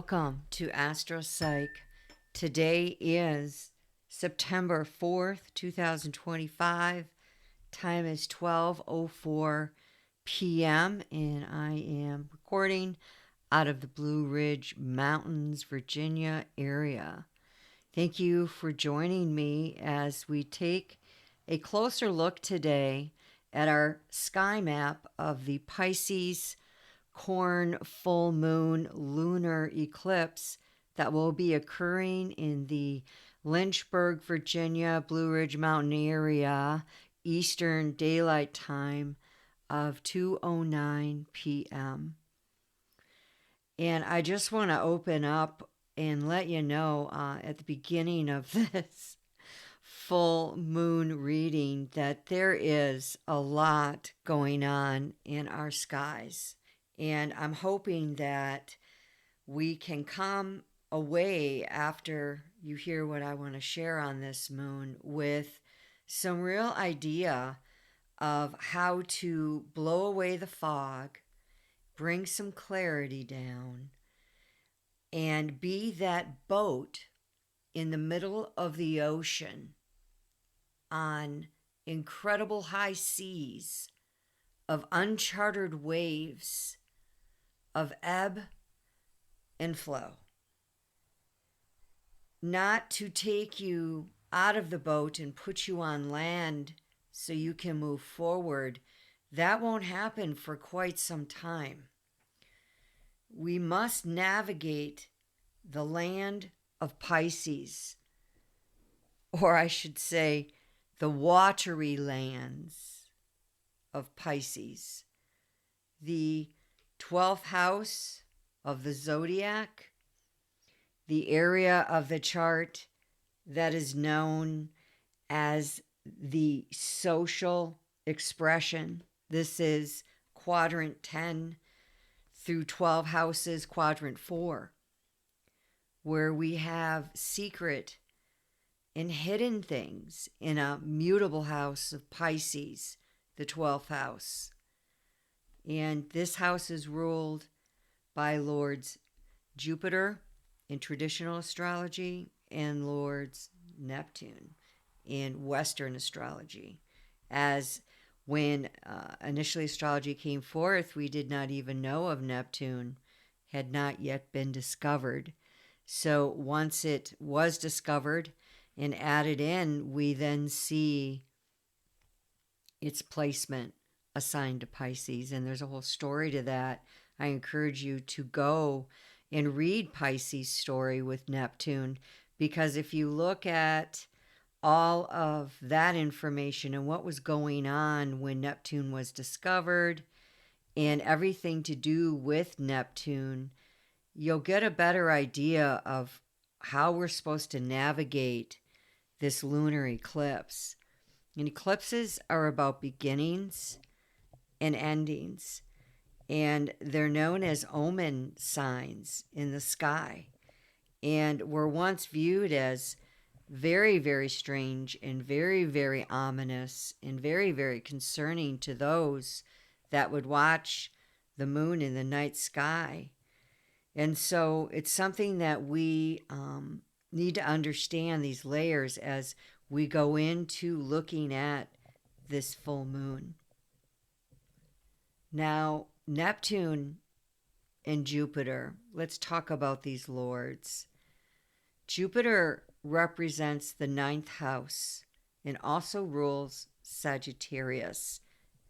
Welcome to Astro Psych. Today is September 4th, 2025. Time is 12:04 p.m. and I am recording out of the Blue Ridge Mountains, Virginia area. Thank you for joining me as we take a closer look today at our sky map of the Pisces corn full moon lunar eclipse that will be occurring in the Lynchburg, Virginia, Blue Ridge Mountain area, Eastern Daylight Time of 2:09 p.m. And I just want to open up and let you know at the beginning of this full moon reading that there is a lot going on in our skies. And I'm hoping that we can come away after you hear what I want to share on this moon with some real idea of how to blow away the fog, bring some clarity down, and be that boat in the middle of the ocean on incredible high seas of uncharted waves of ebb and flow. Not to take you out of the boat and put you on land so you can move forward. That won't happen for quite some time. We must navigate the land of Pisces, or I should say, the watery lands of Pisces, the 12th house of the zodiac, the area of the chart that is known as the social expression. This is quadrant 10 through 12 houses, quadrant 4, where we have secret and hidden things in a mutable house of Pisces, the 12th house. And this house is ruled by Lords Jupiter in traditional astrology and Lords Neptune in Western astrology. As when initially astrology came forth, we did not even know of Neptune, had not yet been discovered. So once it was discovered and added in, we then see its placement assigned to Pisces. And there's a whole story to that. I encourage you to go and read Pisces' story with Neptune, because if you look at all of that information and what was going on when Neptune was discovered and everything to do with Neptune, you'll get a better idea of how we're supposed to navigate this lunar eclipse. And eclipses are about beginnings and endings, and they're known as omen signs in the sky, and were once viewed as very, very strange and very, very ominous and very, very concerning to those that would watch the moon in the night sky. And so it's something that we need to understand, these layers, as we go into looking at this full moon. Now, Neptune and Jupiter, let's talk about these lords. Jupiter represents the 9th house and also rules Sagittarius,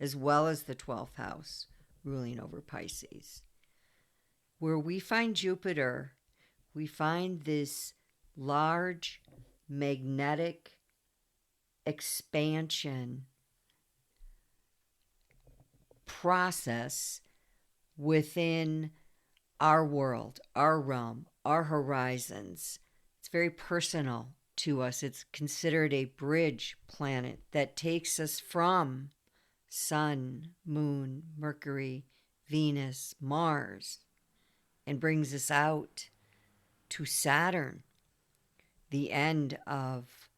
as well as the 12th house, ruling over Pisces. Where we find Jupiter, we find this large magnetic expansion process within our world, our realm, our horizons. It's very personal to us. It's considered a bridge planet that takes us from Sun, Moon, Mercury, Venus, Mars, and brings us out to Saturn, the end of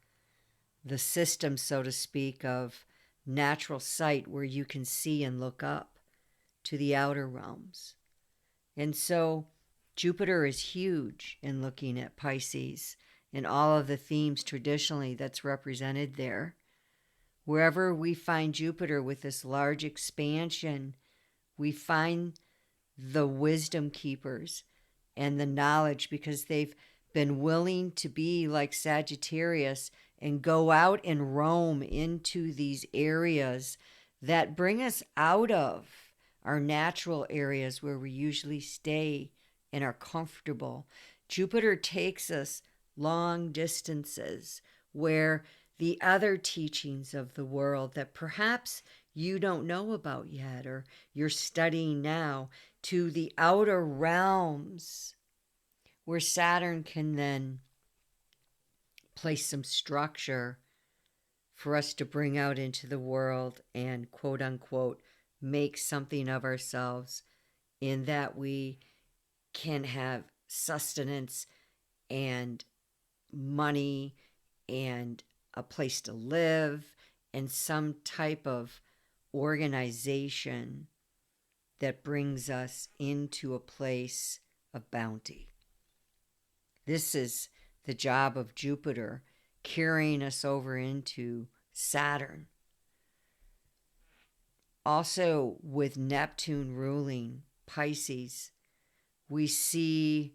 the system, so to speak, of natural sight where you can see and look up to the outer realms. And so Jupiter is huge in looking at Pisces and all of the themes traditionally that's represented there. Wherever we find Jupiter with this large expansion, we find the wisdom keepers and the knowledge, because they've been willing to be like Sagittarius and go out and roam into these areas that bring us out of our natural areas where we usually stay and are comfortable. Jupiter takes us long distances where the other teachings of the world that perhaps you don't know about yet or you're studying now, to the outer realms where Saturn can then place some structure for us to bring out into the world and quote unquote make something of ourselves, in that we can have sustenance and money and a place to live and some type of organization that brings us into a place of bounty. This is the job of Jupiter, carrying us over into Saturn. Also, with Neptune ruling Pisces, we see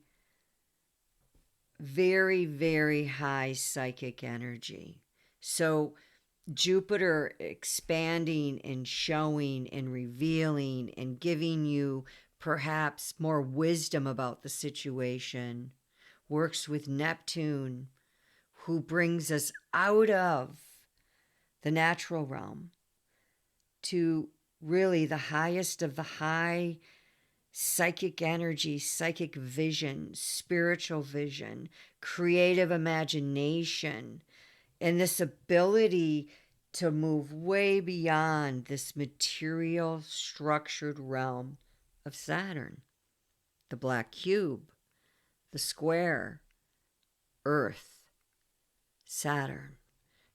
very, very high psychic energy. So Jupiter expanding and showing and revealing and giving you perhaps more wisdom about the situation works with Neptune, who brings us out of the natural realm to really the highest of the high psychic energy, psychic vision, spiritual vision, creative imagination, and this ability to move way beyond this material structured realm of Saturn, the black cube, the square, Earth, Saturn,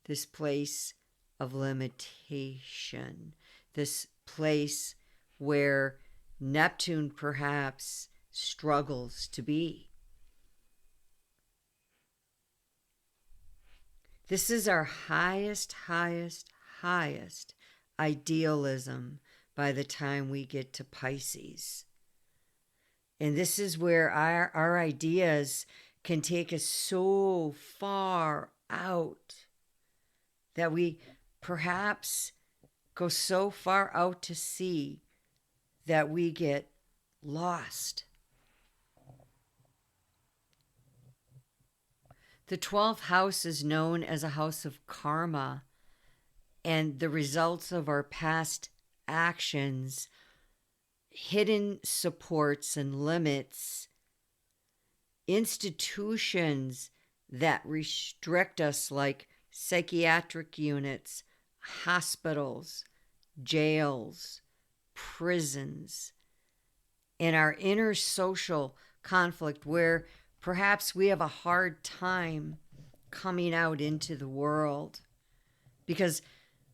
this place of limitation, this place where Neptune perhaps struggles to be. This is our highest idealism by the time we get to Pisces. And this is where our ideas can take us so far out that we perhaps go so far out to sea that we get lost. The 12th house is known as a house of karma, and the results of our past actions, hidden supports and limits, institutions that restrict us, like psychiatric units, hospitals, jails, prisons, and our inner social conflict where perhaps we have a hard time coming out into the world because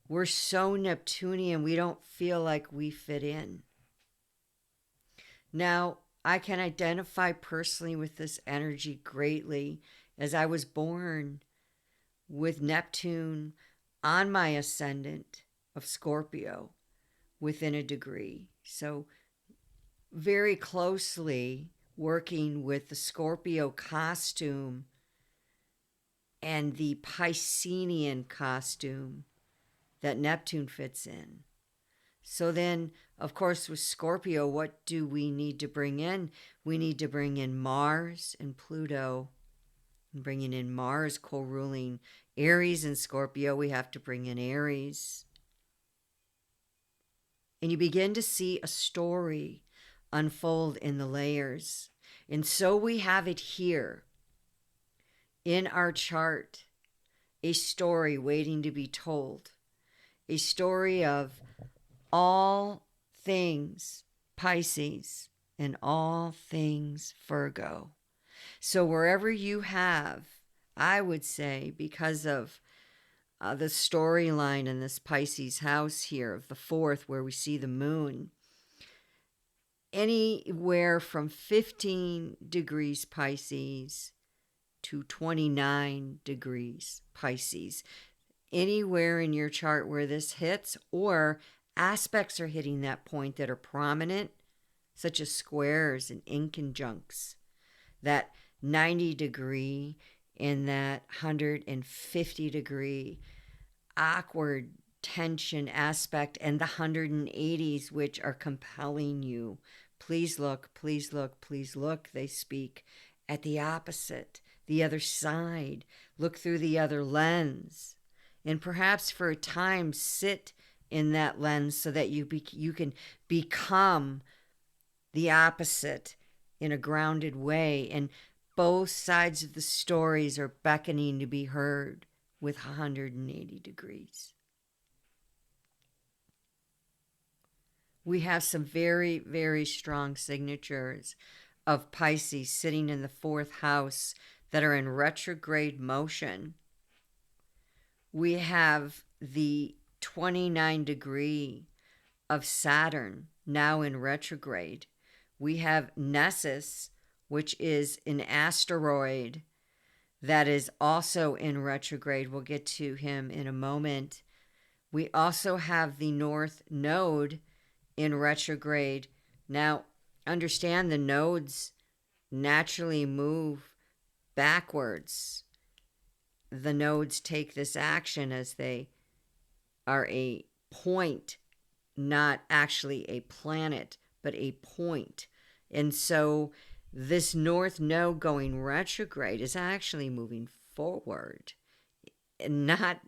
we're so Neptunian, we don't feel like we fit in. Now, I can identify personally with this energy greatly, as I was born with Neptune on my ascendant of Scorpio within a degree. So very closely working with the Scorpio costume and the Piscean costume that Neptune fits in. So then, of course, with Scorpio, what do we need to bring in? We need to bring in Mars and Pluto. And bringing in Mars, co-ruling Aries and Scorpio, we have to bring in Aries. And you begin to see a story unfold in the layers. And so we have it here in our chart, a story waiting to be told, a story of all things Pisces and all things Virgo. So wherever you have, I would say, because of the storyline in this Pisces house here of the 4th, where we see the moon, anywhere from 15 degrees Pisces to 29 degrees Pisces. Anywhere in your chart where this hits, or aspects are hitting that point that are prominent, such as squares and inconjuncts, that 90 degree and that 150 degree awkward tension aspect, and the 180s, which are compelling you. Please look, please look, please look. They speak at the opposite, the other side. Look through the other lens. And perhaps for a time sit in that lens so that you can become the opposite in a grounded way. And both sides of the stories are beckoning to be heard with 180 degrees. We have some very, very strong signatures of Pisces sitting in the 4th house that are in retrograde motion. We have the 29 degree of Saturn now in retrograde. We have Nessus, which is an asteroid that is also in retrograde. We'll get to him in a moment. We also have the North Node in retrograde. Now, understand the nodes naturally move backwards. The nodes take this action as they are a point, not actually a planet, but a point. And so this North Node going retrograde is actually moving forward and not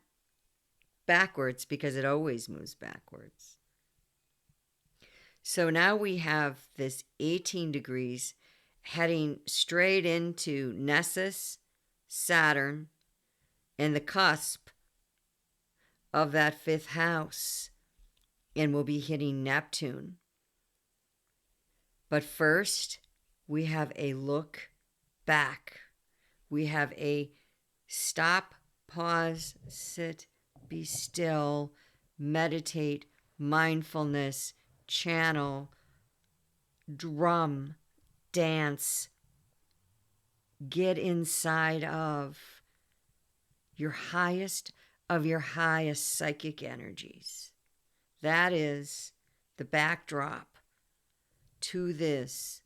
backwards, because it always moves backwards. So now we have this 18 degrees heading straight into Nessus, Saturn, and the cusp of that 5th house, and we'll be hitting Neptune. But first, we have a look back. We have a stop, pause, sit, be still, meditate, mindfulness, channel, drum, dance, get inside of your highest psychic energies. That is the backdrop to this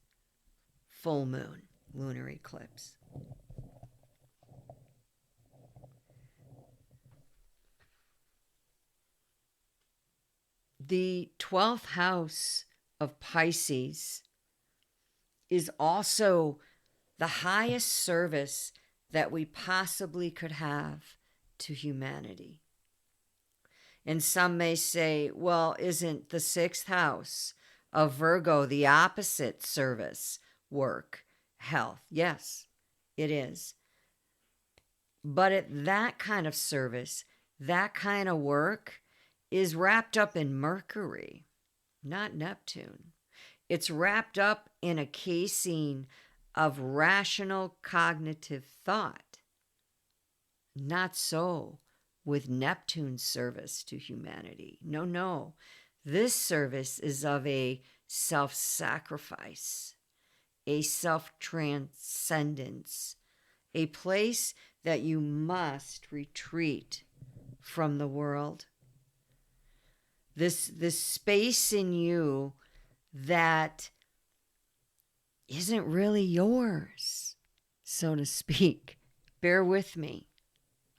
full moon lunar eclipse. The 12th house of Pisces is also the highest service that we possibly could have to humanity. And some may say, well, isn't the 6th house of Virgo the opposite service, work, health? Yes, it is. But at that kind of service, that kind of work is wrapped up in Mercury, not Neptune. It's wrapped up in a casing of rational cognitive thought. Not so with Neptune's service to humanity. No. This service is of a self-sacrifice, a self-transcendence, a place that you must retreat from the world. This space in you that isn't really yours, so to speak. Bear with me.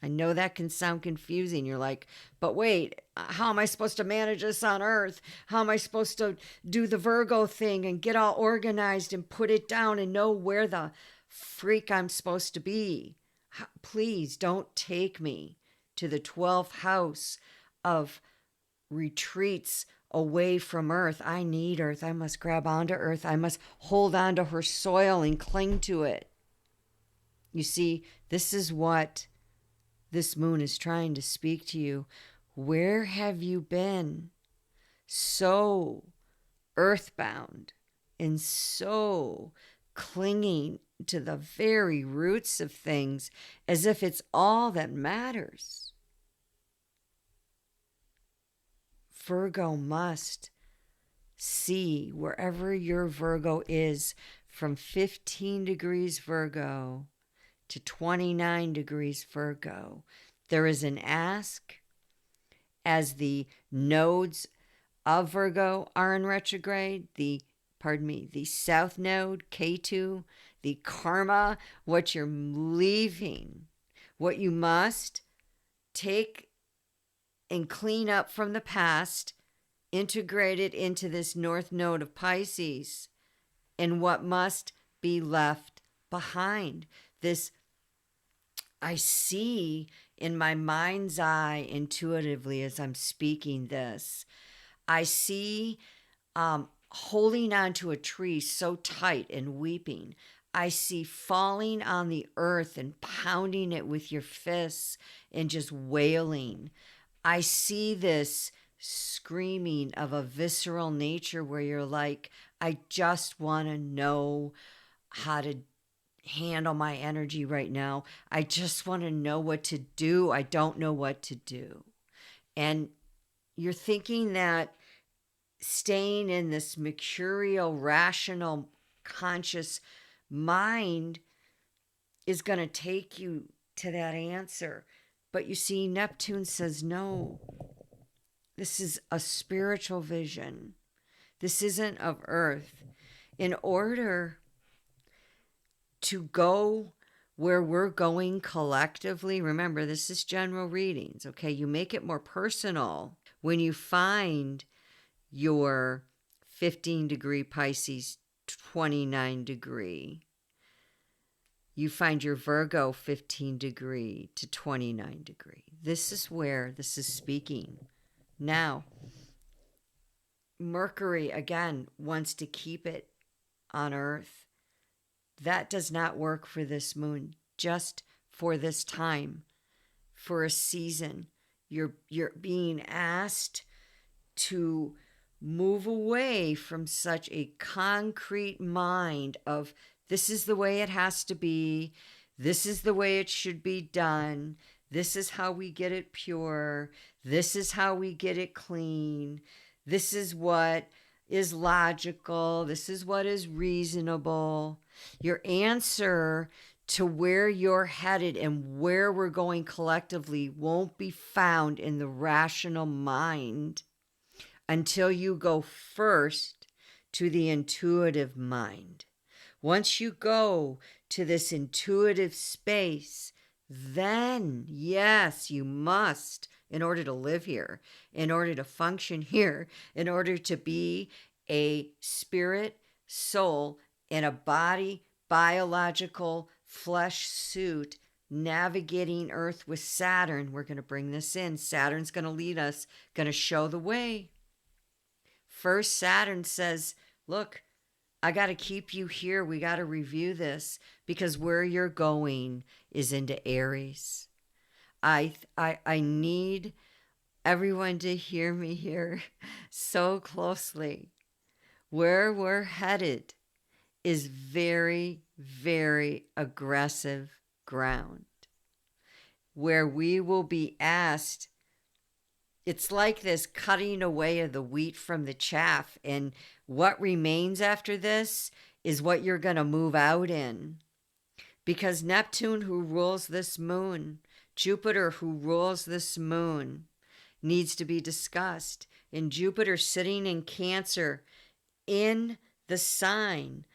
I know that can sound confusing. You're like, but wait, how am I supposed to manage this on Earth? How am I supposed to do the Virgo thing and get all organized and put it down and know where the freak I'm supposed to be? Please don't take me to the 12th house of retreats away from Earth. I need Earth. I must grab onto Earth. I must hold onto her soil and cling to it. You see, this is what this moon is trying to speak to you. Where have you been so earthbound and so clinging to the very roots of things as if it's all that matters? Virgo must see wherever your Virgo is from 15 degrees Virgo to 29 degrees Virgo. There is an ask as the nodes of Virgo are in retrograde, the south node, K2, the karma, what you're leaving, what you must take and clean up from the past, integrate it into this north node of Pisces, and what must be left behind. This I see in my mind's eye intuitively as I'm speaking this. I see holding onto a tree so tight and weeping. I see falling on the earth and pounding it with your fists and just wailing. I see this screaming of a visceral nature where you're like, I just want to know how to handle my energy right now. I just want to know what to do. I don't know what to do. And you're thinking that staying in this mercurial, rational, conscious mind is going to take you to that answer. But you see, Neptune says, no, this is a spiritual vision. This isn't of earth. In order to go where we're going collectively, remember, this is general readings, okay? You make it more personal when you find your 15 degree Pisces, 29 degree. You find your Virgo 15 degree to 29 degree. This is where this is speaking. Now, Mercury, again, wants to keep it on Earth. That does not work for this moon, just for this time, for a season. You're being asked to move away from such a concrete mind of this is the way it has to be, this is the way it should be done, this is how we get it pure, this is how we get it clean, this is what is logical, this is what is reasonable. Your answer to where you're headed and where we're going collectively won't be found in the rational mind until you go first to the intuitive mind. Once you go to this intuitive space, then, yes, you must, in order to live here, in order to function here, in order to be a spirit, soul, in a body, biological, flesh suit, navigating Earth with Saturn. We're going to bring this in. Saturn's going to lead us, going to show the way. First, Saturn says, look, I got to keep you here. We got to review this because where you're going is into Aries. I need everyone to hear me here so closely. Where we're headed is very, very aggressive ground where we will be asked. It's like this cutting away of the wheat from the chaff. And what remains after this is what you're going to move out in. Because Neptune, who rules this moon, Jupiter, who rules this moon, needs to be discussed. And Jupiter sitting in Cancer in the sign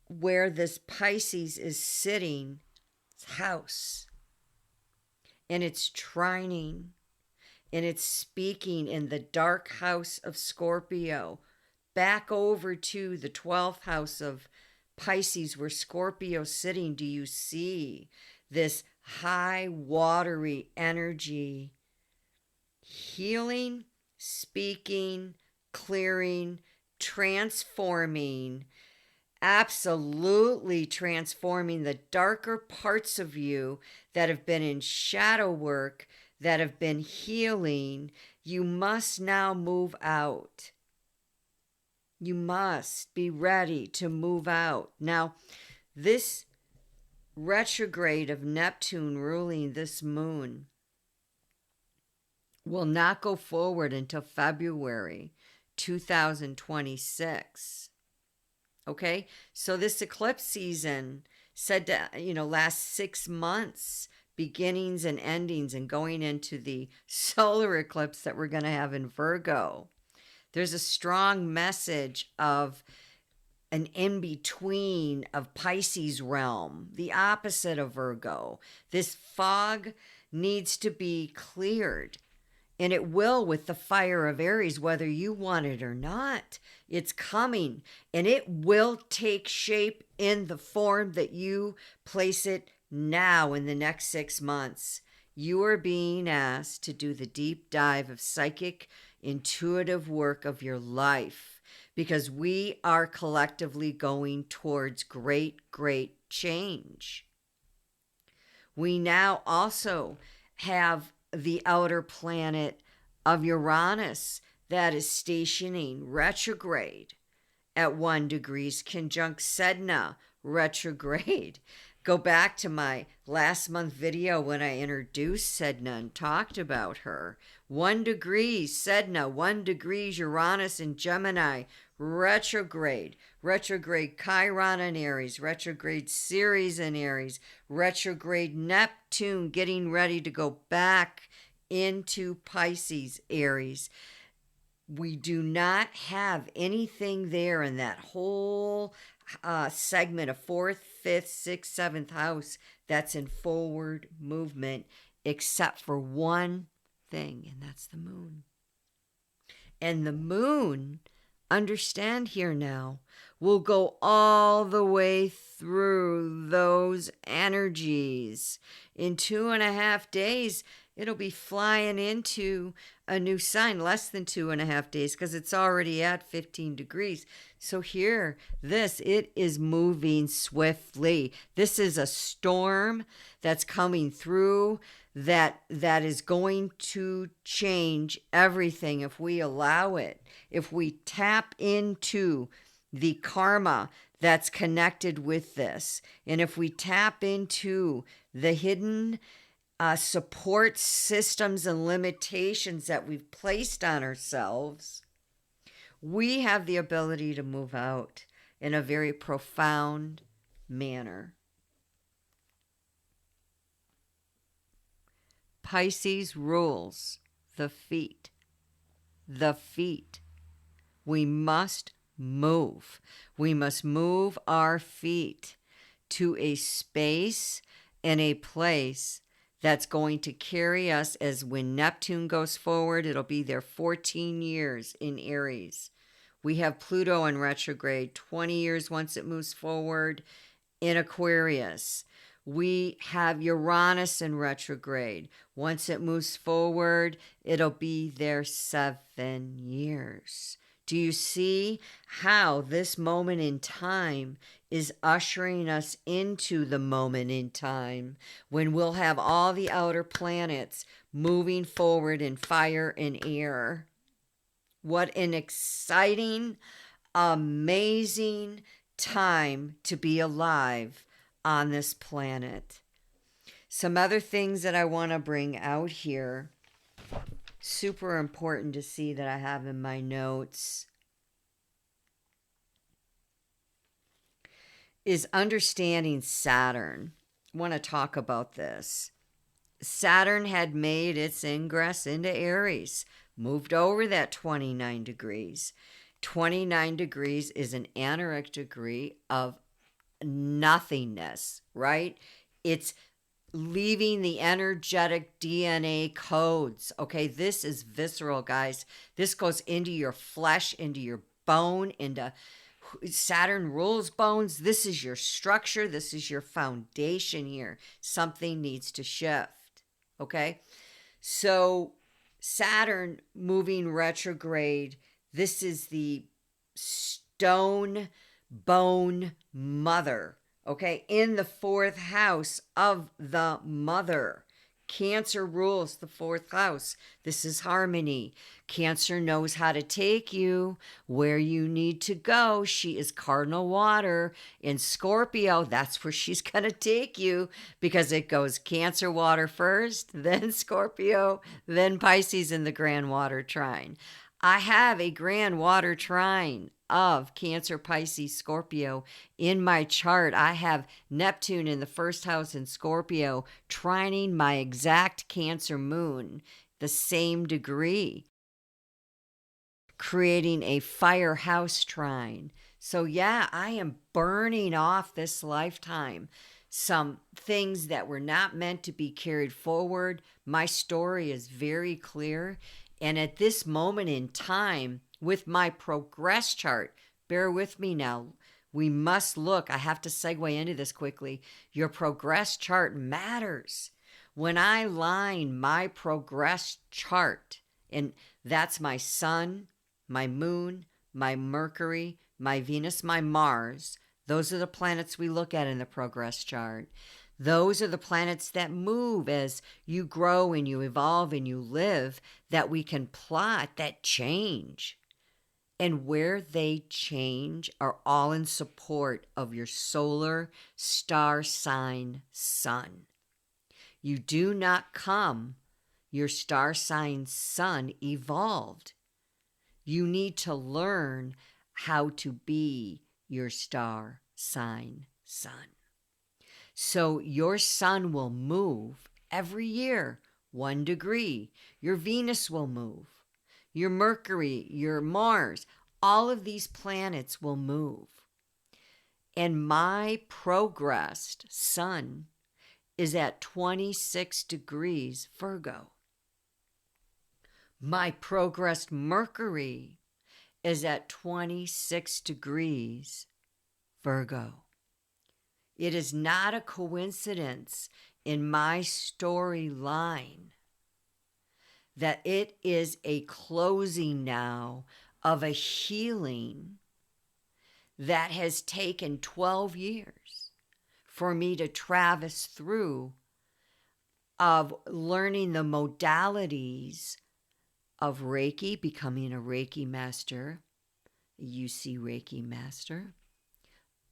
where this Pisces is sitting, house. And it's trining. And it's speaking in the dark house of Scorpio, back over to the 12th house of Pisces, where Scorpio's sitting. Do you see this high, watery energy healing, speaking, clearing, transforming, absolutely transforming the darker parts of you that have been in shadow work, that have been healing? You must now move out. You must be ready to move out. Now, this retrograde of Neptune ruling this moon will not go forward until February 2026. Okay, so this eclipse season said to, last 6 months, beginnings and endings, and going into the solar eclipse that we're going to have in Virgo. There's a strong message of an in between of Pisces realm, the opposite of Virgo. This fog needs to be cleared. And it will with the fire of Aries, whether you want it or not. It's coming, and it will take shape in the form that you place it now in the next 6 months. You are being asked to do the deep dive of psychic, intuitive work of your life, because we are collectively going towards great, great change. We now also have the outer planet of Uranus that is stationing retrograde at 1 degrees, conjunct Sedna retrograde. Go back to my last month video when I introduced Sedna and talked about her. 1 degree Sedna, 1 degree Uranus in Gemini, retrograde Chiron in Aries, retrograde Ceres in Aries, retrograde Neptune getting ready to go back into Pisces, Aries. We do not have anything there in that whole segment of 4th, 5th, 6th, 7th house that's in forward movement, except for one thing, and that's the moon. And the moon, understand here now, will go all the way through those energies. In 2.5 days, it'll be flying into a new sign, less than 2.5 days, because it's already at 15 degrees. So here, it is moving swiftly. This is a storm that's coming through that is going to change everything if we allow it. If we tap into the karma that's connected with this, and if we tap into the hidden support systems and limitations that we've placed on ourselves, we have the ability to move out in a very profound manner. Pisces rules the feet. The feet. We must move. We must move our feet to a space and a place that's going to carry us, as when Neptune goes forward, it'll be there 14 years in Aries. We have Pluto in retrograde, 20 years once it moves forward in Aquarius. We have Uranus in retrograde. Once it moves forward, it'll be there 7 years. Do you see how this moment in time is ushering us into the moment in time when we'll have all the outer planets moving forward in fire and air? What an exciting, amazing time to be alive on this planet. Some other things that I want to bring out here, super important to see, that I have in my notes, is understanding Saturn. I want to talk about this. Saturn had made its ingress into Aries, moved over that 29 degrees. 29 degrees is an anarchic degree of nothingness, right? It's leaving the energetic DNA codes. Okay, this is visceral, guys. This goes into your flesh, into your bone, into Saturn rules bones. This is your structure. This is your foundation here. Something needs to shift. Okay, so Saturn moving retrograde. This is the stone bone mother, okay, in the 4th house of the mother. Cancer rules the 4th house. This is harmony. Cancer knows how to take you where you need to go. She is cardinal water. In Scorpio, that's where she's going to take you, because it goes Cancer water first, then Scorpio, then Pisces in the grand water trine. I have a grand water trine of Cancer, Pisces, Scorpio in my chart. I have Neptune in the first house in Scorpio, trining my exact Cancer moon, the same degree, creating a fire house trine. So, yeah, I am burning off this lifetime some things that were not meant to be carried forward. My story is very clear. And at this moment in time, with my progress chart, bear with me now. We must look. I have to segue into this quickly. Your progress chart matters. When I line my progress chart, and that's my sun, my moon, my Mercury, my Venus, my Mars. Those are the planets we look at in the progress chart. Those are the planets that move as you grow and you evolve and you live, that we can plot that change. And where they change are all in support of your solar star sign sun. You do not come, your star sign sun evolved. You need to learn how to be your star sign sun. So your sun will move every year 1 degree. Your Venus will move. Your Mercury, your Mars, all of these planets will move. And my progressed sun is at 26 degrees Virgo. My progressed Mercury is at 26 degrees Virgo. It is not a coincidence in my storyline that it is a closing now of a healing that has taken 12 years for me to traverse through, of learning the modalities of Reiki, becoming a Reiki master, a UC Reiki master,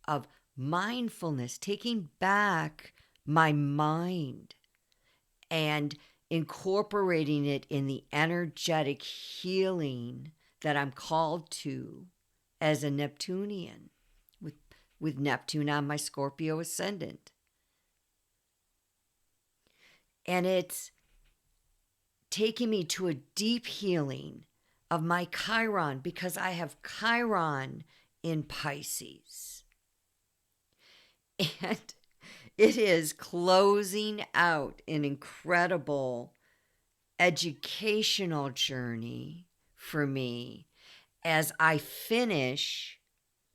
of mindfulness, taking back my mind and incorporating it in the energetic healing that I'm called to as a Neptunian, with Neptune on my Scorpio ascendant. And it's taking me to a deep healing of my Chiron, because I have Chiron in Pisces. And it is closing out an incredible educational journey for me as I finish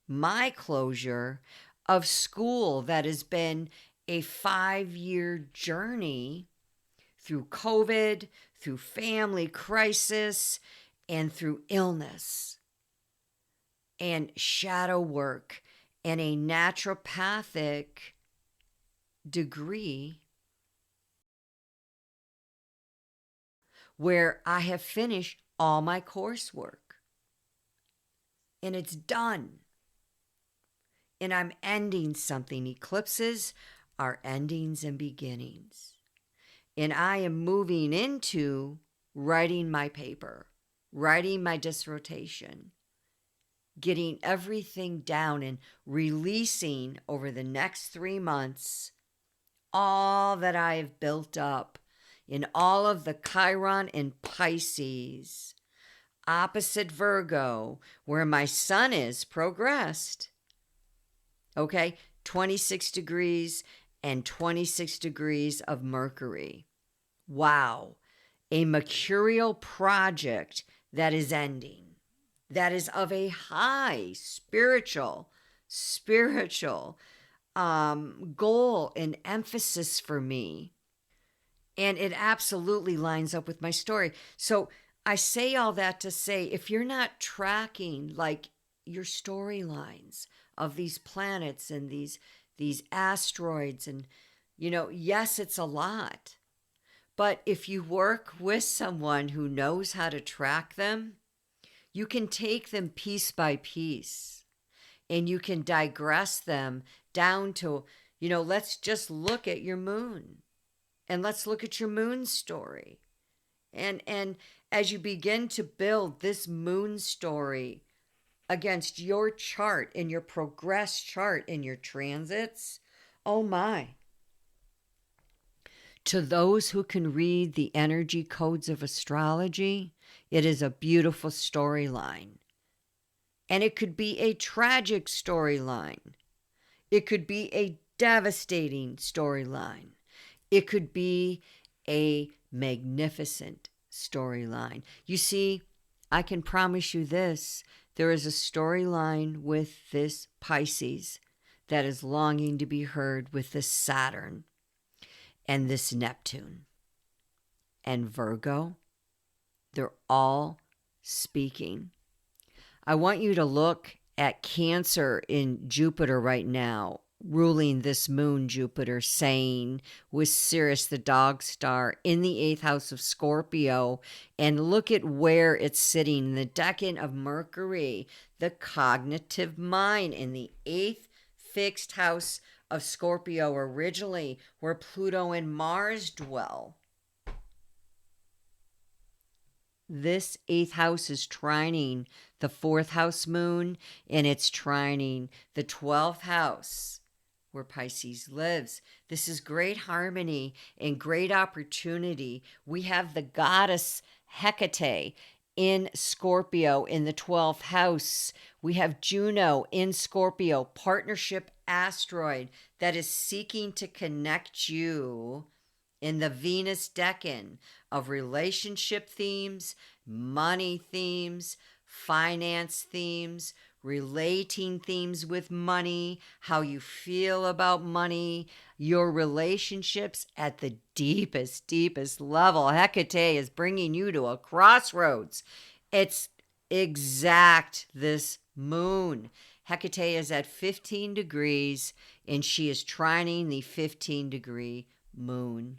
my closure of school that has been a 5-year journey through COVID, through family crisis, and through illness and shadow work and a naturopathic degree where I have finished all my coursework. And it's done. And I'm ending something. Eclipses are endings and beginnings. And I am moving into writing my paper, writing my dissertation, getting everything down and releasing over the next 3 months all that I have built up in all of the Chiron and Pisces, opposite Virgo, where my sun is progressed. Okay, 26 degrees and 26 degrees of Mercury. Wow, a mercurial project that is ending. That is of a high spiritual goal and emphasis for me. And it absolutely lines up with my story. So I say all that to say, if you're not tracking like your storylines of these planets and these asteroids, and yes, it's a lot. But if you work with someone who knows how to track them, you can take them piece by piece and you can digress them down to, let's just look at your moon and let's look at your moon story. And as you begin to build this moon story against your chart and your progress chart and your transits, oh my. To those who can read the energy codes of astrology, it is a beautiful storyline. And it could be a tragic storyline. It could be a devastating storyline. It could be a magnificent storyline. You see, I can promise you this, there is a storyline with this Pisces that is longing to be heard with this Saturn and this Neptune and Virgo. They're all speaking. I want you to look at Cancer in Jupiter right now, ruling this moon, Jupiter, saying with Sirius, the dog star, in the 8th house of Scorpio, and look at where it's sitting in the decan of Mercury, the cognitive mind, in the 8th fixed house of Scorpio, originally where Pluto and Mars dwell. This 8th house is trining the 4th house moon, and it's trining the 12th house where Pisces lives. This is great harmony and great opportunity. We have the goddess Hecate in Scorpio in the 12th house. We have Juno in Scorpio, partnership asteroid that is seeking to connect you in the Venus decan of relationship themes, money themes, finance themes, relating themes with money, how you feel about money, your relationships at the deepest level. Hecate is bringing you to a crossroads. It's exact this moon. Hecate is at 15 degrees and she is trining the 15-degree moon.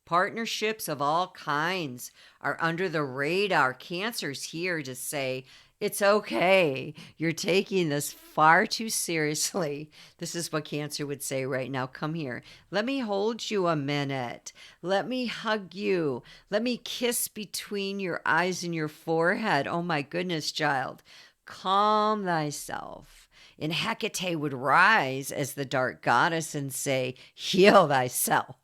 Partnerships of all kinds are under the radar. Cancer's here to say, it's okay. You're taking this far too seriously. This is what Cancer would say right now. Come here. Let me hold you a minute. Let me hug you. Let me kiss between your eyes and your forehead. Oh my goodness, child. Calm thyself. And Hecate would rise as the dark goddess and say, heal thyself.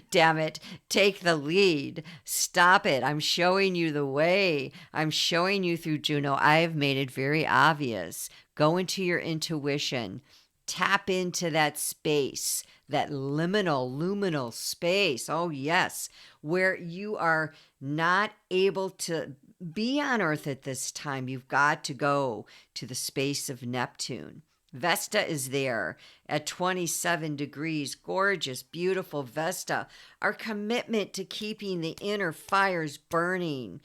Damn it, take the lead. Stop it. I'm showing you the way. I'm showing you through Juno. I have made it very obvious. Go into your intuition. Tap into that space, that luminal space. Oh, yes, where you are not able to be on Earth at this time. You've got to go to the space of Neptune. Vesta is there at 27 degrees. Gorgeous, beautiful Vesta. Our commitment to keeping the inner fires burning,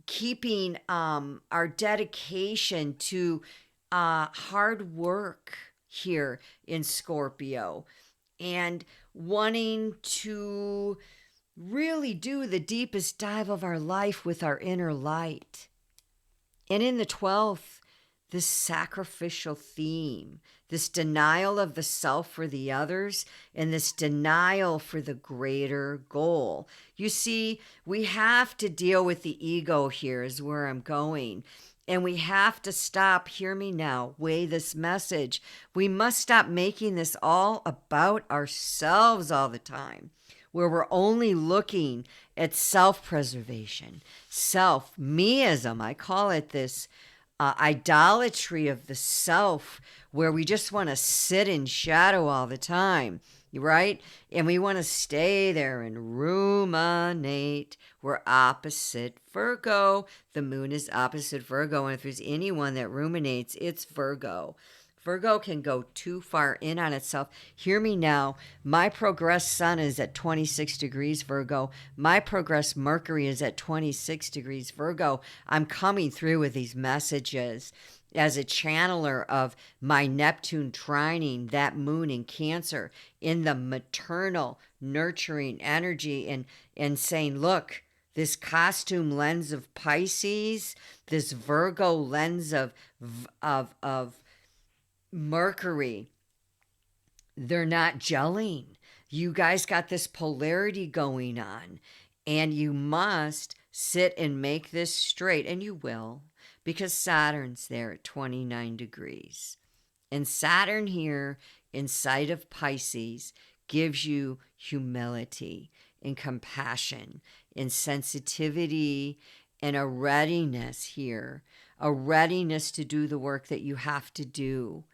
keeping our dedication to hard work here in Scorpio, and wanting to really do the deepest dive of our life with our inner light. And in the 12th, this sacrificial theme, this denial of the self for the others, and this denial for the greater goal. You see, we have to deal with the ego here is where I'm going. And we have to stop, hear me now, weigh this message. We must stop making this all about ourselves all the time, where we're only looking at self-preservation, self-meism. I call it this idolatry of the self, where we just want to sit in shadow all the time, right? And we want to stay there and ruminate. We're opposite Virgo. The moon is opposite Virgo. And if there's anyone that ruminates, it's Virgo. Virgo can go too far in on itself. Hear me now. My progress sun is at 26 degrees Virgo. My progress Mercury is at 26 degrees Virgo. I'm coming through with these messages as a channeler of my Neptune trining that moon in Cancer in the maternal, nurturing energy, and saying, look, this costume lens of Pisces, this Virgo lens of Mercury, they're not gelling. You guys got this polarity going on, and you must sit and make this straight, and you will, because Saturn's there at 29 degrees. And Saturn here inside of Pisces gives you humility and compassion and sensitivity and a readiness here, a readiness to do the work that you have to do.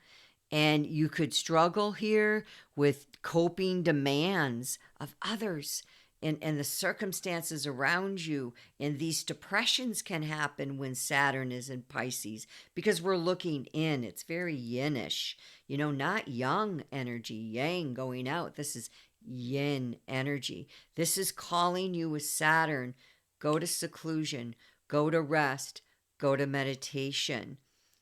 And you could struggle here with coping demands of others and the circumstances around you. And these depressions can happen when Saturn is in Pisces because we're looking in. It's very yinish, not yang energy, yang going out. This is yin energy. This is calling you with Saturn. Go to seclusion, go to rest, go to meditation.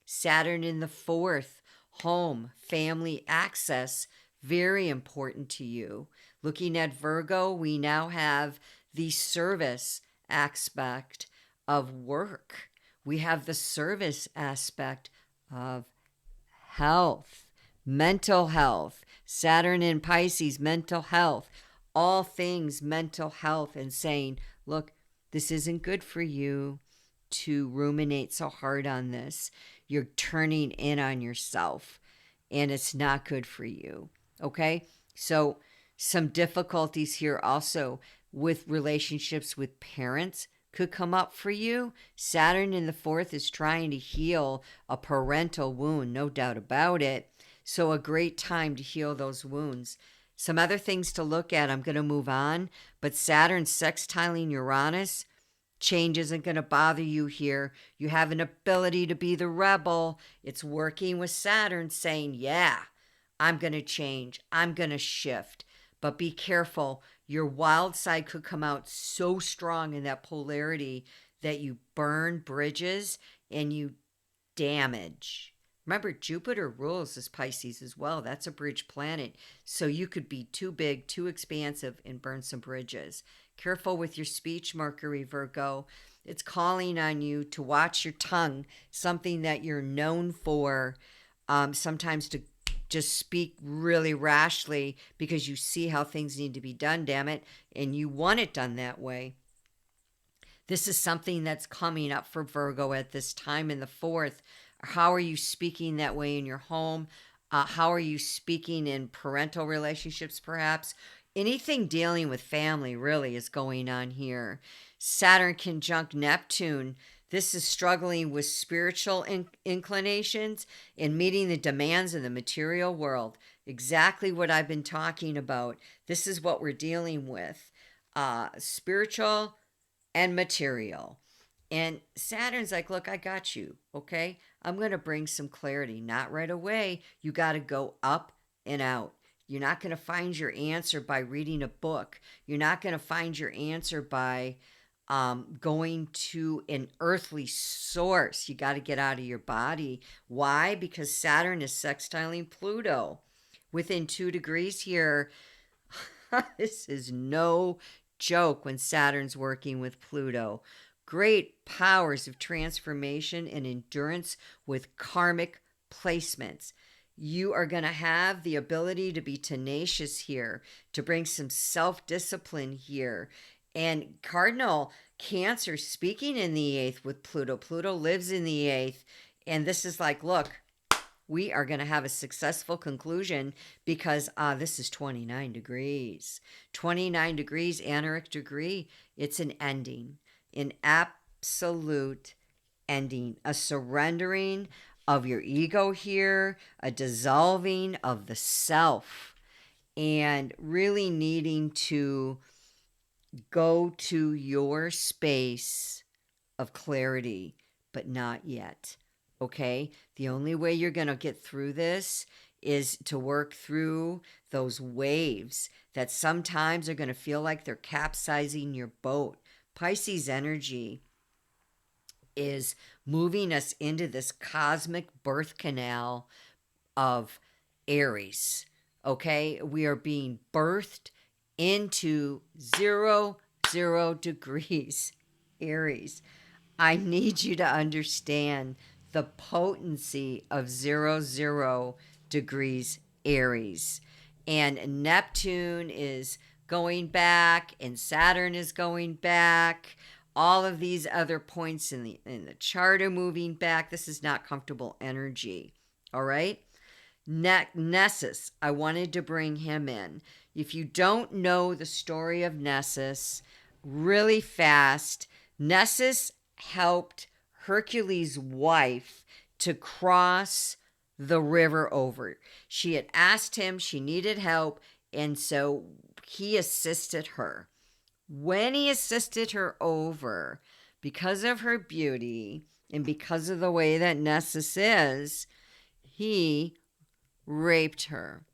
Saturn in the fourth, home, family access, very important to you. Looking at Virgo, we now have the service aspect of work. We have the service aspect of health, mental health. Saturn in Pisces, mental health. All things mental health, and saying, look, this isn't good for you to ruminate so hard on this. You're turning in on yourself, and it's not good for you. Okay? So, some difficulties here also with relationships with parents could come up for you. Saturn in the fourth is trying to heal a parental wound, no doubt about it. So, a great time to heal those wounds. Some other things to look at. I'm going to move on, but Saturn sextiling Uranus. Change isn't going to bother you here. You have an ability to be the rebel. It's working with Saturn saying, yeah, I'm going to change. I'm going to shift. But be careful. Your wild side could come out so strong in that polarity that you burn bridges and you damage. Remember, Jupiter rules this Pisces as well. That's a bridge planet. So you could be too big, too expansive, and burn some bridges. Careful with your speech, Mercury, Virgo. It's calling on you to watch your tongue, something that you're known for, sometimes to just speak really rashly because you see how things need to be done, damn it, and you want it done that way. This is something that's coming up for Virgo at this time in the fourth. How are you speaking that way in your home? How are you speaking in parental relationships, perhaps? Anything dealing with family really is going on here. Saturn conjunct Neptune. This is struggling with spiritual inclinations and meeting the demands of the material world. Exactly what I've been talking about. This is what we're dealing with. Spiritual and material. And Saturn's like, look, I got you, okay? I'm going to bring some clarity. Not right away. You got to go up and out. You're not going to find your answer by reading a book. You're not going to find your answer by going to an earthly source. You got to get out of your body. Why? Because Saturn is sextiling Pluto. Within 2 degrees here, this is no joke when Saturn's working with Pluto. Great powers of transformation and endurance with karmic placements. You are going to have the ability to be tenacious here, to bring some self-discipline here. And Cardinal Cancer speaking in the 8th with Pluto. Pluto lives in the 8th. And this is like, look, we are going to have a successful conclusion because this is 29 degrees. 29 degrees, anaric degree. It's an ending, an absolute ending, a surrendering of your ego here, a dissolving of the self, and really needing to go to your space of clarity, but not yet. Okay? The only way you're going to get through this is to work through those waves that sometimes are going to feel like they're capsizing your boat. Pisces energy is moving us into this cosmic birth canal of Aries. Okay? We are being birthed into 0 degrees Aries. I need you to understand the potency of 0 degrees Aries. And Neptune is going back and Saturn is going back. All of these other points in the chart are moving back. This is not comfortable energy. All right? Nessus, I wanted to bring him in. If you don't know the story of Nessus, really fast, Nessus helped Hercules' wife to cross the river over. She had asked him, she needed help, and so he assisted her. When he assisted her over, because of her beauty and because of the way that Nessus is, he raped her.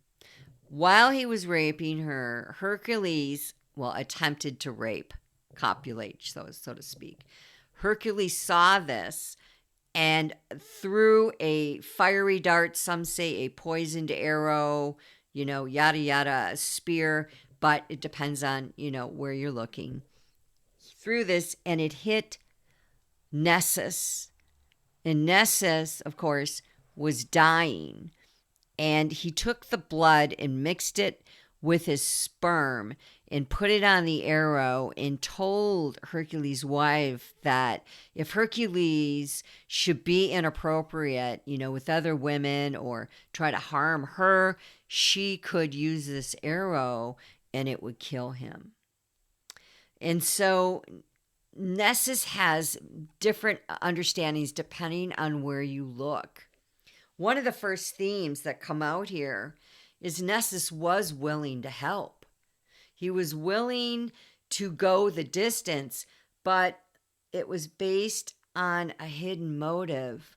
While he was raping her, Hercules, attempted to rape, copulate, so to speak. Hercules saw this and threw a fiery dart, some say a poisoned arrow, yada yada, a spear, but it depends on, where you're looking. He threw this and it hit Nessus. And Nessus, of course, was dying. And he took the blood and mixed it with his sperm and put it on the arrow and told Hercules' wife that if Hercules should be inappropriate, with other women or try to harm her, she could use this arrow and it would kill him. And so Nessus has different understandings depending on where you look. One of the first themes that come out here is Nessus was willing to help. He was willing to go the distance, but it was based on a hidden motive.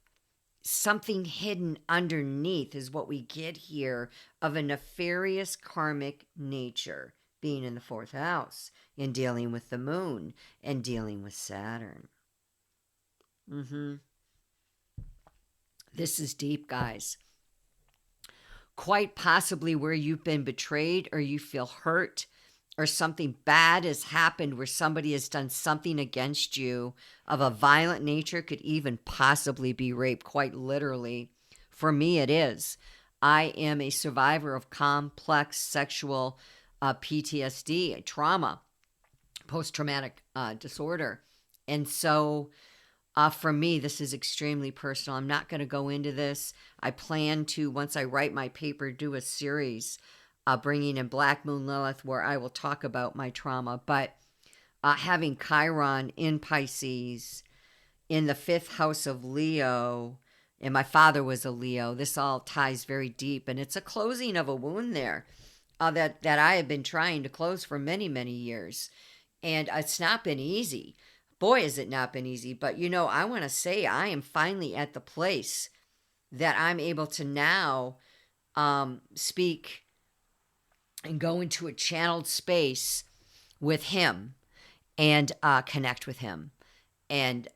Something hidden underneath is what we get here of a nefarious karmic nature, being in the fourth house and dealing with the moon and dealing with Saturn. This is deep, guys. Quite possibly where you've been betrayed or you feel hurt or something bad has happened where somebody has done something against you of a violent nature, could even possibly be rape, quite literally. For me, it is. I am a survivor of complex sexual PTSD, trauma, post-traumatic disorder. And so for me, this is extremely personal. I'm not going to go into this. I plan to, once I write my paper, do a series bringing in Black Moon Lilith where I will talk about my trauma. But having Chiron in Pisces, in the 5th house of Leo, and my father was a Leo, this all ties very deep. And it's a closing of a wound there that I have been trying to close for many, many years. And it's not been easy. Boy, has it not been easy. But, I want to say I am finally at the place that I'm able to now speak and go into a channeled space with him and connect with him. And,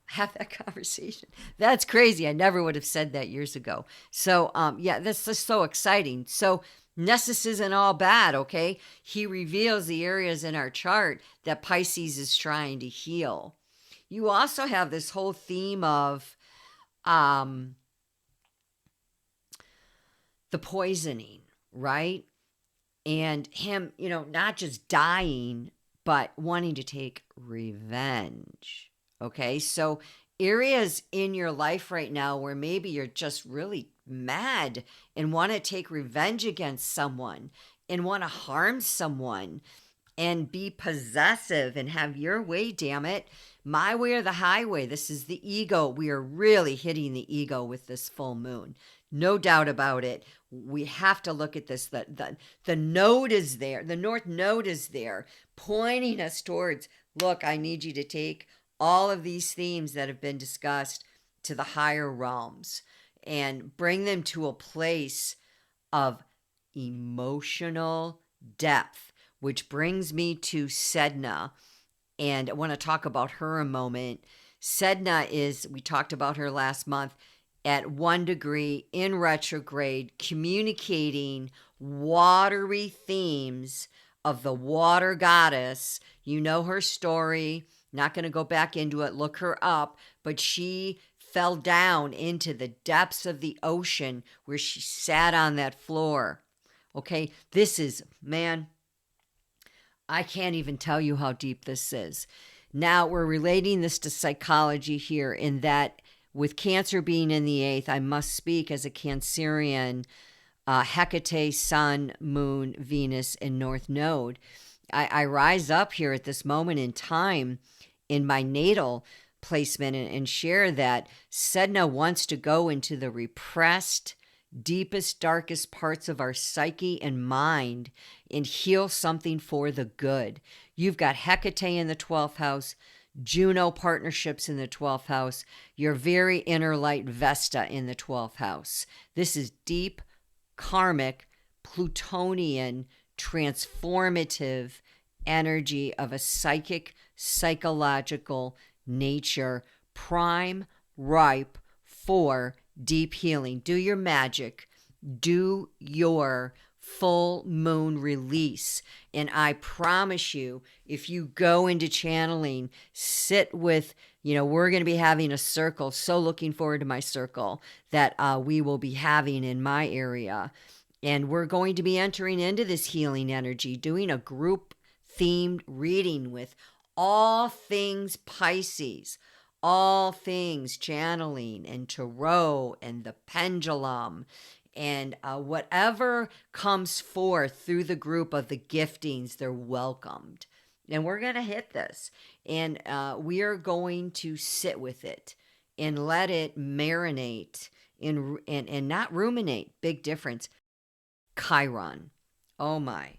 have that conversation. That's crazy. I never would have said that years ago. So, that's just so exciting. So, Nessus isn't all bad, okay? He reveals the areas in our chart that Pisces is trying to heal. You also have this whole theme of the poisoning, right? And him, not just dying, but wanting to take revenge, okay? So areas in your life right now where maybe you're just really mad and want to take revenge against someone and want to harm someone and be possessive and have your way, damn it. My way or the highway. This is the ego. We are really hitting the ego with this full moon. No doubt about it. We have to look at this. The node is there. The North Node is there, pointing us towards, look, I need you to take all of these themes that have been discussed to the higher realms and bring them to a place of emotional depth, which brings me to Sedna. And I want to talk about her a moment. Sedna is, we talked about her last month, at 1 degree in retrograde, communicating watery themes of the water goddess. You know her story. Not going to go back into it. Look her up. But she fell down into the depths of the ocean where she sat on that floor. Okay, this is, man, I can't even tell you how deep this is. Now, we're relating this to psychology here, in that with Cancer being in the eighth, I must speak as a Cancerian, Hecate, Sun, Moon, Venus, and North Node. I rise up here at this moment in time in my natal placement and share that Sedna wants to go into the repressed, deepest, darkest parts of our psyche and mind and heal something for the good. You've got Hecate in the 12th house, Juno partnerships in the 12th house, your very inner light Vesta in the 12th house. This is deep, karmic, Plutonian, transformative energy of a psychic, psychological nature, prime, ripe for deep healing. Do your magic. Do your full moon release. And I promise you, if you go into channeling, sit with, we're going to be having a circle. So looking forward to my circle that we will be having in my area. And we're going to be entering into this healing energy, doing a group themed reading with all things Pisces, all things channeling and tarot and the pendulum, and whatever comes forth through the group of the giftings, they're welcomed. And we're going to hit this, and we are going to sit with it and let it marinate and not ruminate. Big difference. Chiron. Oh my.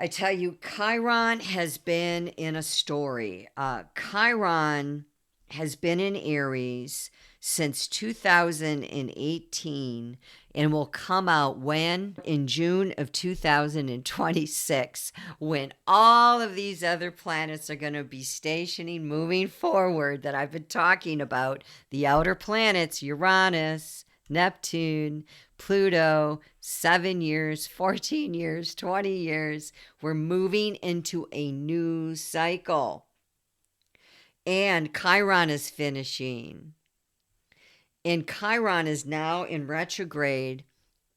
I tell you, Chiron has been in a story. Chiron has been in Aries since 2018 and will come out when? In June of 2026, when all of these other planets are going to be stationing, moving forward, that I've been talking about. The outer planets, Uranus, Neptune, Pluto, 7 years, 14 years, 20 years. We're moving into a new cycle. And Chiron is finishing. And Chiron is now in retrograde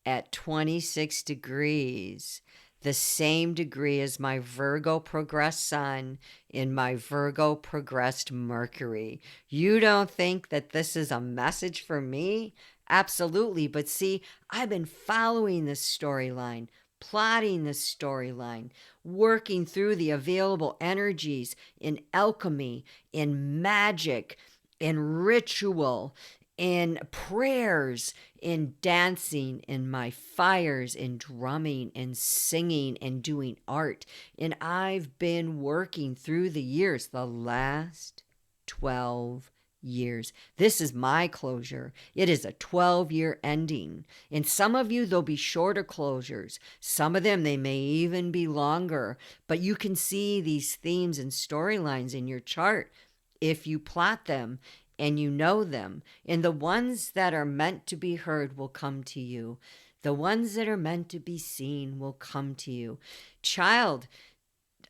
at 26 degrees, the same degree as my Virgo progressed Sun in my Virgo progressed Mercury. You don't think that this is a message for me? Absolutely. But see, I've been following this storyline, plotting this storyline, working through the available energies in alchemy, in magic, in ritual, in prayers, in dancing, in my fires, in drumming, and singing, and doing art. And I've been working through the years, the last 12 years. This is my closure. It is a 12-year ending. And some of you, there'll be shorter closures. Some of them, they may even be longer. But you can see these themes and storylines in your chart if you plot them and you know them. And the ones that are meant to be heard will come to you. The ones that are meant to be seen will come to you. Child,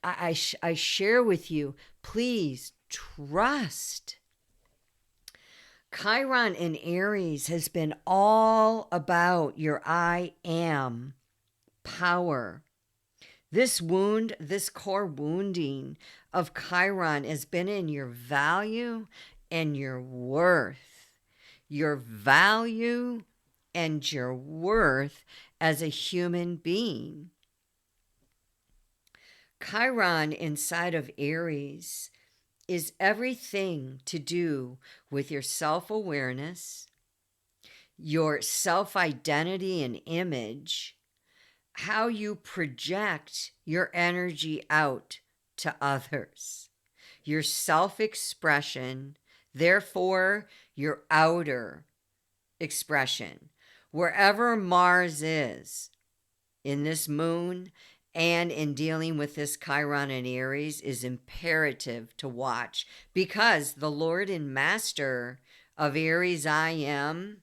I share with you, please trust. Chiron in Aries has been all about your I am power. This wound, this core wounding of Chiron has been in your value and your worth. Your value and your worth as a human being. Chiron inside of Aries is everything to do with your self-awareness, your self-identity and image, how you project your energy out to others, your self-expression, therefore your outer expression. Wherever Mars is in this moon and in dealing with this Chiron and Aries is imperative to watch, because the Lord and Master of Aries I am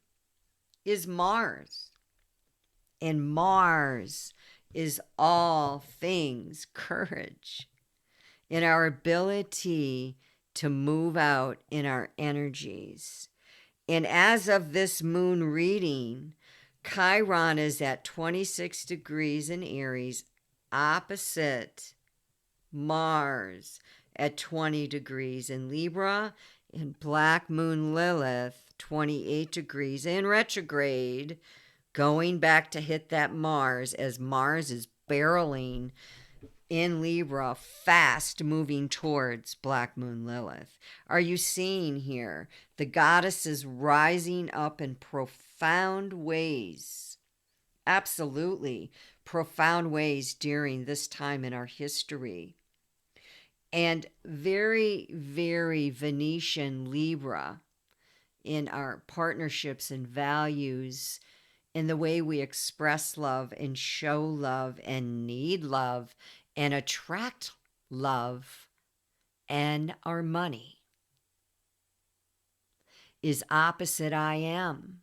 is Mars. And Mars is all things courage, in our ability to move out in our energies. And as of this moon reading, Chiron is at 26 degrees in Aries, opposite Mars at 20 degrees in Libra, and Black Moon Lilith, 28 degrees in retrograde, going back to hit that Mars as Mars is barreling in Libra, fast moving towards Black Moon Lilith. Are you seeing here the goddesses rising up in profound ways? Absolutely profound ways during this time in our history. And very, very Venetian Libra in our partnerships and values, in the way we express love and show love and need love and attract love, and our money is opposite I am.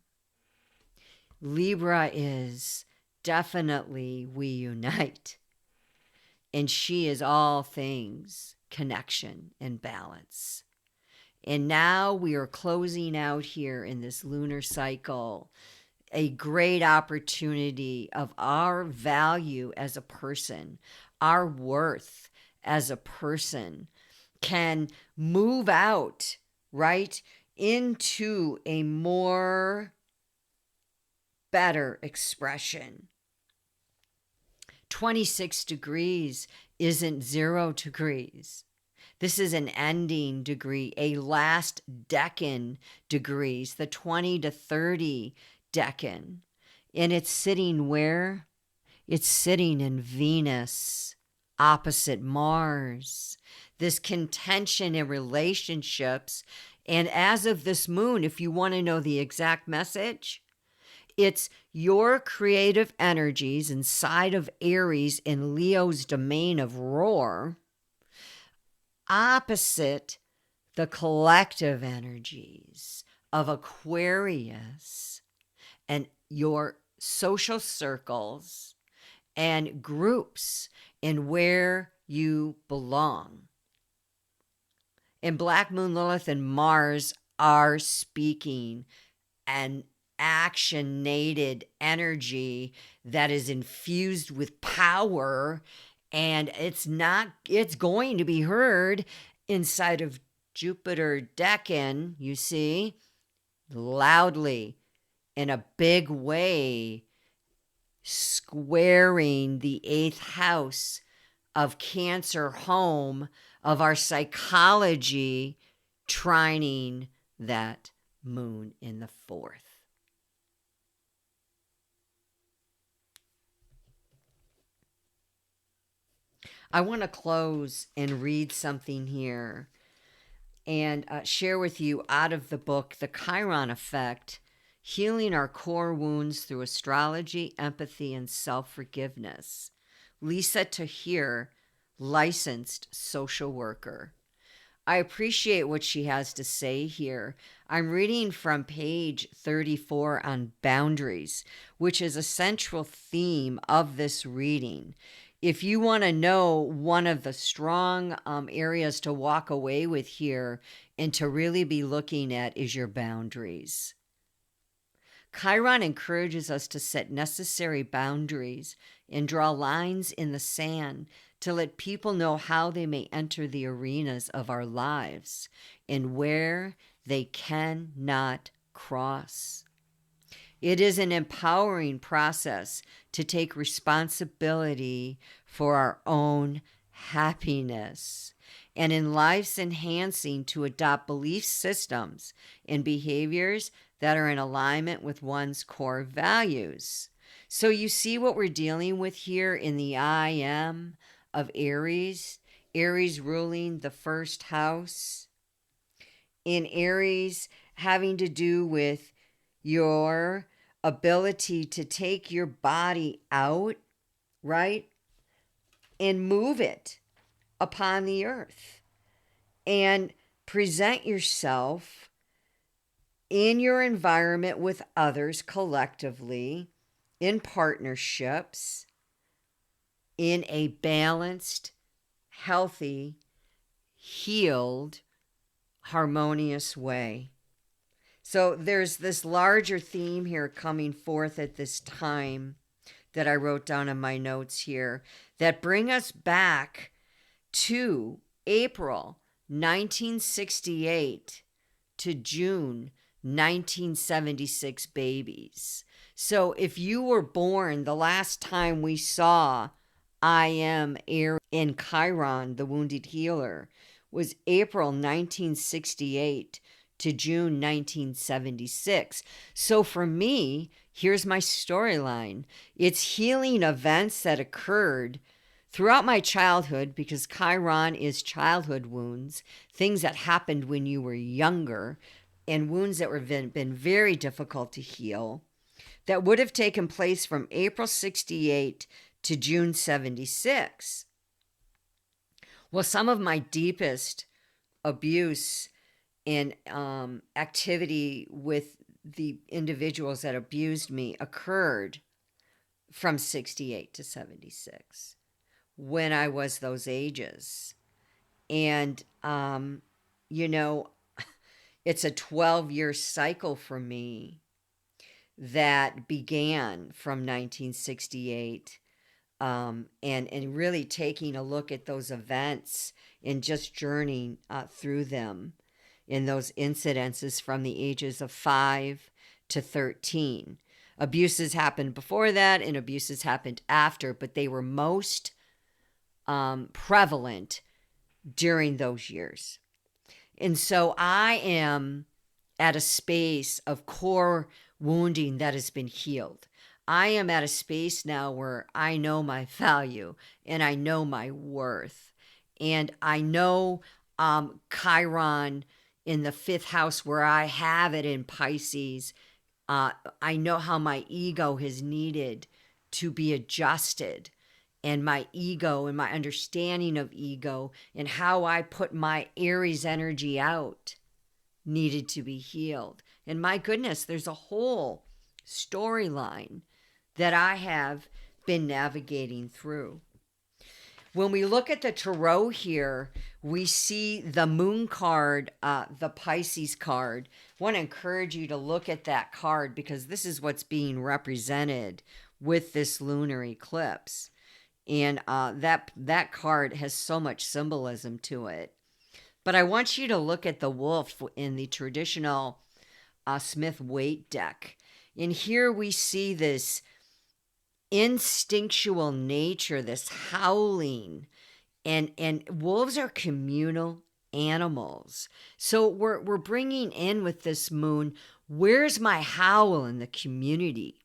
Libra is definitely we unite, and she is all things connection and balance. And now we are closing out here in this lunar cycle a great opportunity of our value as a person, our worth as a person can move out, right, into a more better expression. 26 degrees isn't 0 degrees. This is an ending degree, a last decan degrees, the 20 to 30 decan. And it's sitting where? It's sitting in Venus, opposite Mars. This contention in relationships. And as of this moon, if you want to know the exact message, it's your creative energies inside of Aries in Leo's domain of roar, opposite the collective energies of Aquarius and your social circles and groups and where you belong. And Black Moon Lilith and Mars are speaking an actionated energy that is infused with power, and it's going to be heard inside of Jupiter Decan, you see, loudly in a big way, squaring the 8th house of Cancer, home of our psychology, trining that moon in the 4th. I want to close and read something here and share with you out of the book, The Chiron Effect, Healing Our Core Wounds Through Astrology, Empathy, and Self-Forgiveness. Lisa Tahir, licensed social worker. I appreciate what she has to say here. I'm reading from page 34 on boundaries, which is a central theme of this reading. If you want to know one of the strong areas to walk away with here and to really be looking at is your boundaries. Chiron encourages us to set necessary boundaries and draw lines in the sand to let people know how they may enter the arenas of our lives and where they cannot cross. It is an empowering process to take responsibility for our own happiness, and in life's enhancing to adopt belief systems and behaviors that are in alignment with one's core values. So you see what we're dealing with here in the I am of Aries, Aries ruling the 1st house, in Aries having to do with your ability to take your body out, right, and move it upon the earth and present yourself in your environment with others collectively, in partnerships, in a balanced, healthy, healed, harmonious way. So there's this larger theme here coming forth at this time that I wrote down in my notes here that bring us back to April 1968 to June 1976 babies. So if you were born the last time we saw I Am Air in Chiron, the Wounded Healer, was April 1968 to June 1976. So for me, here's my storyline. It's healing events that occurred throughout my childhood, because Chiron is childhood wounds, things that happened when you were younger, and wounds that were been very difficult to heal, that would have taken place from April 68 to June 76. Well, some of my deepest abuse and activity with the individuals that abused me occurred from 68 to 76 when I was those ages. And, it's a 12-year cycle for me that began from 1968, and really taking a look at those events and just journeying through them in those incidences from the ages of 5 to 13. Abuses happened before that and abuses happened after, but they were most prevalent during those years. And so I am at a space of core wounding that has been healed. I am at a space now where I know my value and I know my worth. And I know Chiron in the 5th house, where I have it in Pisces. I know how my ego has needed to be adjusted, and my ego and my understanding of ego and how I put my Aries energy out needed to be healed. And my goodness, there's a whole storyline that I have been navigating through. When we look at the tarot here, we see the moon card, the Pisces card. I want to encourage you to look at that card, because this is what's being represented with this lunar eclipse. And that card has so much symbolism to it. But I want you to look at the wolf in the traditional Smith-Waite deck. And here we see this instinctual nature, this howling, and wolves are communal animals. So we're bringing in with this moon, where's my howl in the community?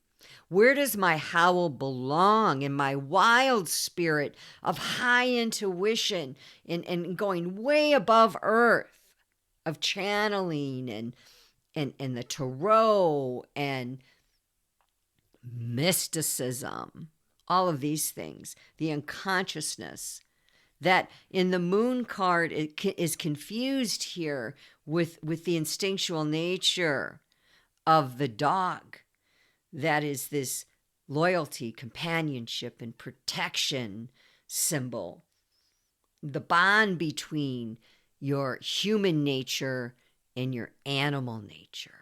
Where does my howl belong in my wild spirit of high intuition and going way above earth, of channeling and the tarot and mysticism, all of these things, the unconsciousness that in the moon card is confused here with the instinctual nature of the dog. That is this loyalty, companionship, and protection symbol. The bond between your human nature and your animal nature.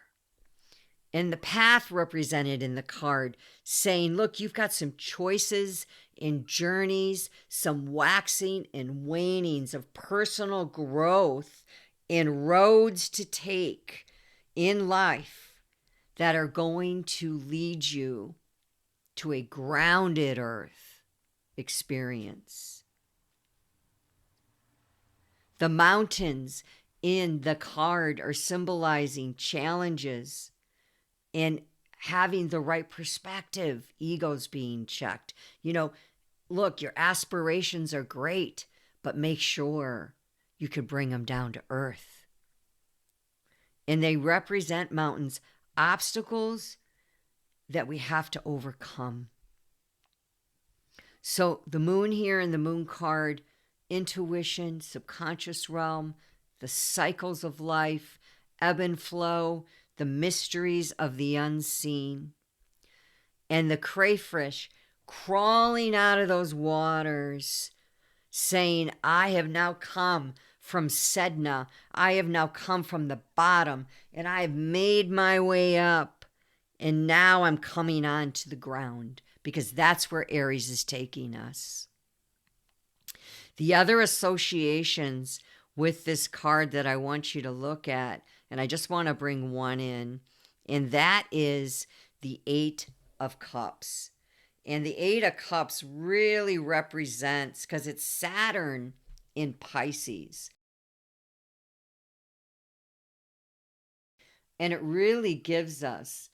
And the path represented in the card saying, look, you've got some choices and journeys, some waxing and wanings of personal growth and roads to take in life that are going to lead you to a grounded earth experience. The mountains in the card are symbolizing challenges and having the right perspective, egos being checked. Look, your aspirations are great, but make sure you can bring them down to earth. And they represent mountains, obstacles that we have to overcome. So the moon here in the moon card, intuition, subconscious realm, the cycles of life, ebb and flow, the mysteries of the unseen, and the crayfish crawling out of those waters, saying, I have now come from Sedna. I have now come from the bottom, and I have made my way up, and now I'm coming on to the ground, because that's where Aries is taking us. The other associations with this card that I want you to look at, and I just want to bring one in, and that is the Eight of Cups. And the Eight of Cups really represents, because it's Saturn in Pisces, and it really gives us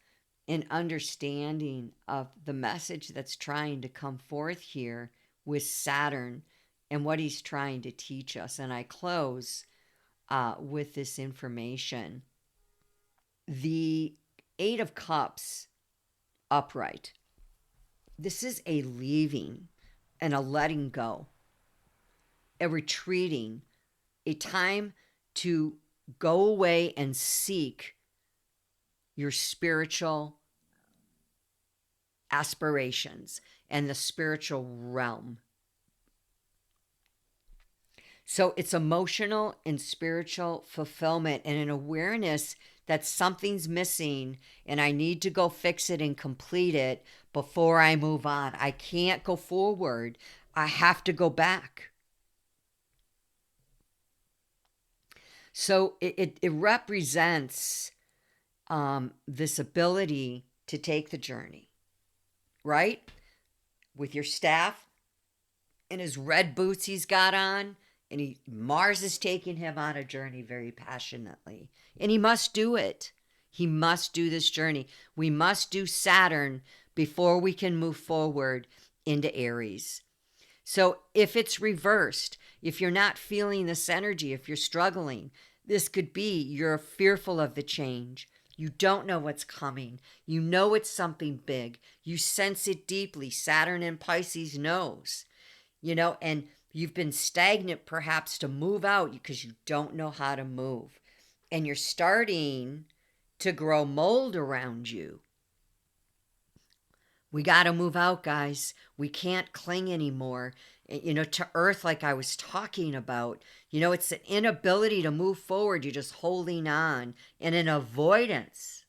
an understanding of the message that's trying to come forth here with Saturn and what he's trying to teach us. And I close with this information. The Eight of Cups upright. This is a leaving and a letting go, a retreating, a time to go away and seek your spiritual aspirations and the spiritual realm. So it's emotional and spiritual fulfillment and an awareness that something's missing and I need to go fix it and complete it before I move on. I can't go forward. I have to go back. So it represents this ability to take the journey, right? With your staff and his red boots he's got on, and Mars is taking him on a journey very passionately. And he must do it. He must do this journey. We must do Saturn before we can move forward into Aries. So if it's reversed, if you're not feeling this energy, if you're struggling, this could be you're fearful of the change. You don't know what's coming. You know it's something big. You sense it deeply. Saturn in Pisces knows, and you've been stagnant perhaps to move out because you don't know how to move. And you're starting to grow mold around you. We got to move out, guys. We can't cling anymore, to earth like I was talking about. It's an inability to move forward. You're just holding on and an avoidance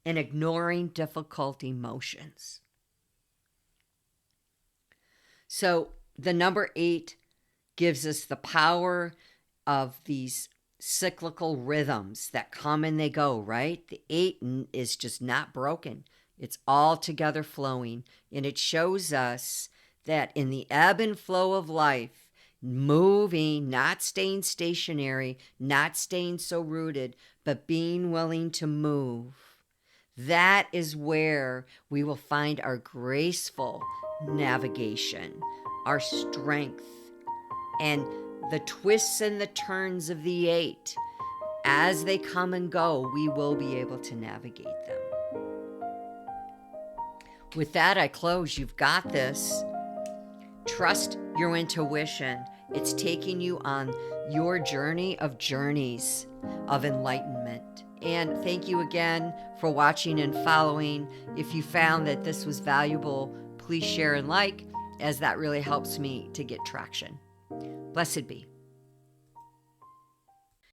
and ignoring difficult emotions. So the number 8 gives us the power of these cyclical rhythms that come and they go, right? The 8 is just not broken. It's all together flowing. And it shows us that in the ebb and flow of life, moving, not staying stationary, not staying so rooted, but being willing to move. That is where we will find our graceful navigation, our strength, and the twists and the turns of the 8. As they come and go, we will be able to navigate them. With that, I close. You've got this. Trust your intuition. It's taking you on your journey of journeys of enlightenment. And thank you again for watching and following. If you found that this was valuable, please share and like, as that really helps me to get traction. Blessed be.